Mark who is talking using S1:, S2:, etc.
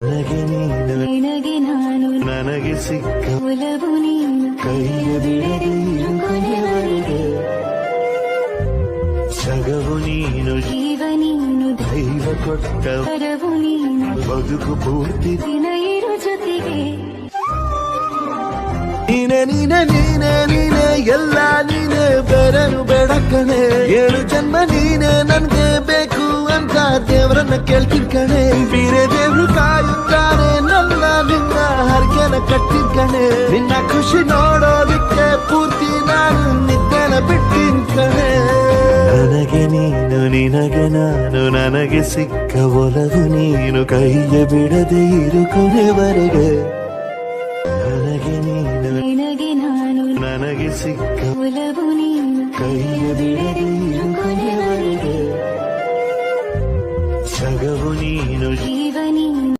S1: ನನಗೆ ನೀನು
S2: ನಿನಗೆ ನಾನು
S1: ನನಗೆ ಸಿಕ್ಕ
S2: ಒಲವು ನೀನು
S1: ಕೈಯ ಬಿಡದೆ ಇರು ಕೊನೆಯವರೆಗೆ ಜಗವು ನೀನು
S2: ಜೀವ ನೀನು
S1: ದೈವ ಕೊಟ್ಟ
S2: ವರವು ನೀನು
S1: ಬದುಕು ಪೂರ್ತಿ
S2: ದಿನ ಇರು ಜೊತೆಗೆ
S1: ನೀನೆ ನೀನೆ ನೀನೆ ನೀನೆ ಎಲ್ಲ ನೀನೆ ಬೇರೆನು ಬೇಡಕ್ಕಣೆ 7 ಜನ್ಮ ನೀನೆ ನನ್ಗೆ ಬೇಕು ಅಂತ ದೇವರನ್ನ ಕೇಳ್ತೀನಿ ಕಣೆ ಬೇರೆ ದೇವ್ರು ಕಾಯುತ್ತಾರೆ ನನ್ನ ನಿನ್ನ ಹರಕೆನ ಕಟ್ಟಿನ ಕಣೆ ನಿನ್ನ ಖುಷಿ ನೋಡೋದಕ್ಕೆ ಪೂರ್ತಿ ನಾನು ನಿದ್ದೆನ ಬಿಟ್ಟಿನ ಕಣೆ ನನಗೆ ನೀನು ನಿನಗೆ ನಾನು ನನಗೆ ಸಿಕ್ಕ ಒಲವು ನೀನು ಕೈಯ ಬಿಡದೆ ಇರು ಕೊನೆವರೆಗೆ ನನಗೆ ನೀನು
S2: ನಿನಗೆ ನಾನು
S1: ನನಗೆ ಸಿಕ್ಕ
S2: ಒಲವು ನೀನು
S1: ಕೈಯ ಬಿಡದೆ ಇರು ಕೊನೆವರೆಗೆ ಜಗವು ನೀನು
S2: ಜೀವ ನೀನು